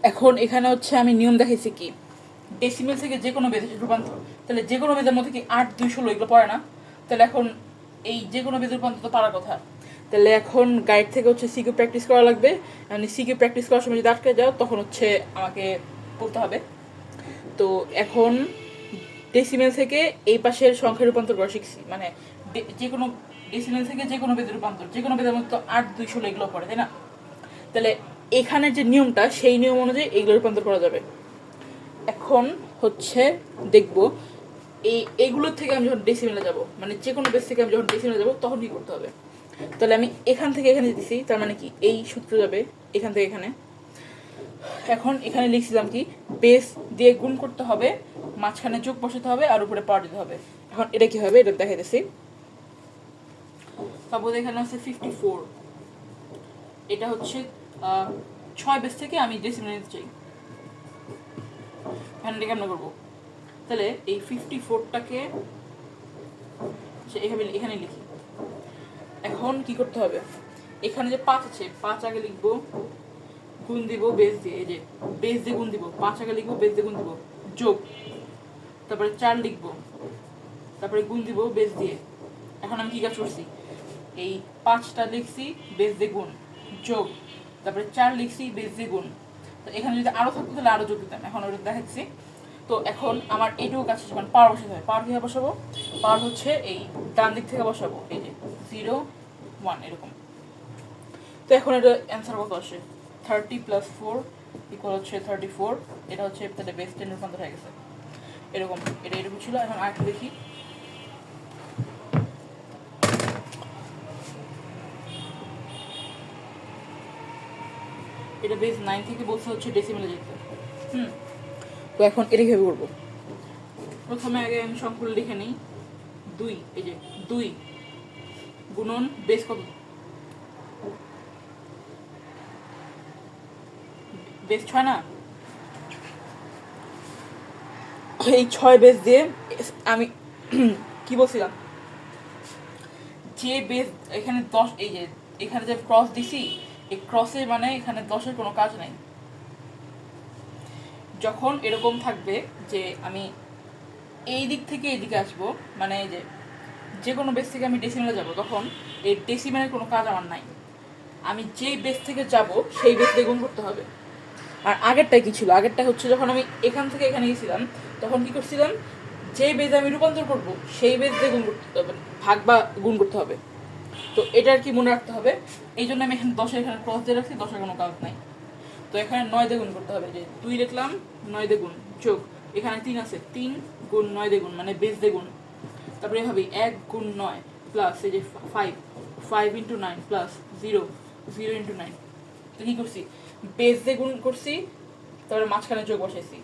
এখন এখানে হচ্ছে আমি নিয়ম দেখাইছি কি, ডেসিমেল থেকে যে কোনো বেজে রূপান্তর, তাহলে যে কোনো বেজের মধ্যে কি 8, 2, 16 এগুলো পড়ে না? তাহলে এখন এই যে কোনো বেজের রূপান্তর তো পারার কথা। তাহলে এখন গাইড থেকে হচ্ছে সিকিউ প্র্যাকটিস করা লাগবে। মানে সিকিউ প্র্যাকটিস করার সময় যদি আটকে যাও তখন হচ্ছে আমাকে বলতে হবে। তো এখন ডেসিমেল থেকে এই পাশের সংখ্যা রূপান্তর করা শিখছি, মানে যে কোনো ডেসিমেল থেকে যে কোনো বেজের রূপান্তর, যে কোনো বেজের মধ্যে তো 8, 2, 16 এগুলো পড়ে, তাই না? তাহলে এখানের যে নিয়মটা সেই নিয়ম অনুযায়ী এগুলো রূপান্তর করা যাবে। এখন হচ্ছে দেখব এইগুলোর থেকে আমি যখন ডেসিমেলে যাব, মানে যে কোনো বেস থেকে আমি যখন ডেসিমেলে যাব তখন কি করতে হবে। তাহলে আমি এখান থেকে এখানে দিছি, তার মানে কি এই সূত্র যাবে এখান থেকে এখানে। এখন এখানে লিখছিলাম কি বেস দিয়ে গুণ করতে হবে, মাঝখানে যোগ বসাতে হবে, আর উপরে পাওয়ার দিতে হবে। এখন এটা কি হবে এটা দেখাইতেছি। সাপোজ এখানে আছে 54, এটা হচ্ছে 6 বেস থেকে আমি ডেসিমেলে নিতে চাই। এখানে কেমন করবো, তাহলে এই 54টাকে এখানে লিখি। এখন কি করতে হবে, এখানে যে 5 আছে 5 আগে লিখবো, গুণ দিব বেস দিয়ে, এই যে বেস দিয়ে গুণ দিব, 5 আগে লিখবো, বেস দিয়ে গুণ দিব, যোগ, তারপরে 4 লিখবো, তারপরে গুণ দিব বেস দিয়ে। এখন আমি কি কাজ করছি, এই 5টা লিখছি বেস দিয়ে গুণ, যোগ, তারপরে 4 লিখছি বেস দিয়ে গুণ। তো এখানে যদি আরো থাকতো তাহলে আরো যোগ দিতাম, এখন ওটা দেখাচ্ছি। তো এখন আমার এইটুকু কাজ শেষ, মানে পাওয়ার বসাতে হবে। পাওয়ার কীভাবে বসাবো, পাওয়ার হচ্ছে এই ডান দিক থেকে বসাবো, এই যে 0, 1 এরকম। তো এখন এটা অ্যান্সার কত আসে, 30 + 4 = হচ্ছে 34। এটা হচ্ছে তাহলে বেস 10 রূপান্তর হয়ে গেছে এরকম। এটা এরকম ছিল। এখন আরেকটা দেখি, এটা বেস 9 থেকে বলছে হচ্ছে ডেসিমেলে যেতে। তো এখন এটা কীভাবে করবো, প্রথমে আগে আমি সংখ্যাগুলো লিখে নিই। 2, এই যে 2 গুণন বেস কত, বেস 6 না, এই 6 বেস দিয়ে আমি কি বলছিলাম, যে বেস এখানে 10, এই যে এখানে যে ক্রস দিছি, এই ক্রসে মানে এখানে 10-এর কোনো কাজ নাই। যখন এরকম থাকবে যে আমি এই দিক থেকে এইদিকে আসবো, মানে এই যে কোনো বেস থেকে আমি ডেসিমেলে যাব, তখন এই ডেসিমেলের কোনো কাজ আমার নাই। আমি যেই বেস থেকে যাব সেই বেস দিয়ে গুণ করতে হবে। আর আগেরটাই কি ছিল, আগেরটা হচ্ছে যখন আমি এখান থেকে এখানে গেছিলাম তখন কি করছিলাম, যেই বেজ আমি রূপান্তর করব সেই বেজ দিয়ে গুণ করতে হবে, ভাগ বা গুণ করতে হবে। তো এটা আর কি মনে রাখতে হবে। এই জন্য আমি এখানে 10-এর এখানে ক্রস দিয়ে রাখছি, 10-এর কোনো কাজ নাই। তো এখানে 9 দিয়ে গুণ করতে হবে, যে 2 লিখলাম 9 দিয়ে গুণ, যোগ এখানে 3 আছে, 3 গুণ 9 দিয়ে গুণ, মানে বেজ দিয়ে গুণ। তারপরে এভাবেই 1 গুণ 9 প্লাস এই যে 5, 5 × 9 প্লাস 0, 0 × 9। তো কি করছি, বেজ দিয়ে গুণ করছি, তারপরে মাঝখানে যোগ বসাইছি,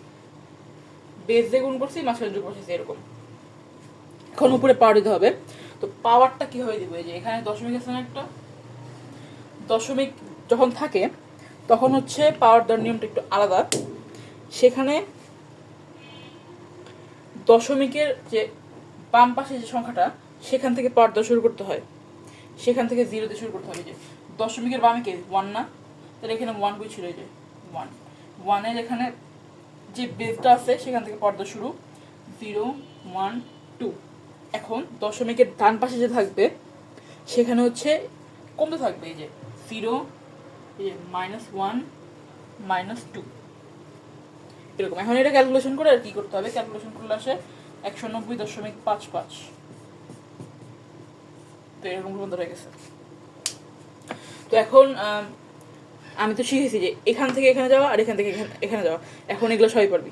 বেজ দিয়ে গুণ করছি, মাঝখানে যোগ বসাইছি, এরকম। এখন উপরে পাওয়ার দিতে হবে। তো পাওয়ারটা কিভাবে দিব, এই যে এখানে দশমিক আছে না একটা, দশমিক যখন থাকে তখন হচ্ছে পাওয়ার দেওয়ার নিয়মটা একটু আলাদা। সেখানে দশমিকের যে বাম পাশে যে সংখ্যাটা সেখান থেকে পাওয়ার দেওয়া শুরু করতে হয়, সেখান থেকে 0 দিয়ে শুরু করতে হবে। যে দশমিকের বামে কে 1 না, তাহলে এখানে 1 কই ছিল, এই যে 1, 1-এর এখানে যে বেসটা আছে সেখান থেকে পাওয়ার দেওয়া শুরু, 0, 1, 2। এখন দশমিকের ডান পাশে যে থাকবে সেখানে হচ্ছে কমতে থাকবে, এই যে 0, এই যে -1, -2 এরকম। এখন এটা ক্যালকুলেশন করে আর কি করতে হবে, ক্যালকুলেশন করলে আসে 190.55। তো এরকম রূপান্তর হয়ে গেছে। তো এখন আমি তো শিখেছি যে এখান থেকে এখানে যাওয়া আর এখান থেকে এখানে যাওয়া, এখন এগুলো সবাই পারবি।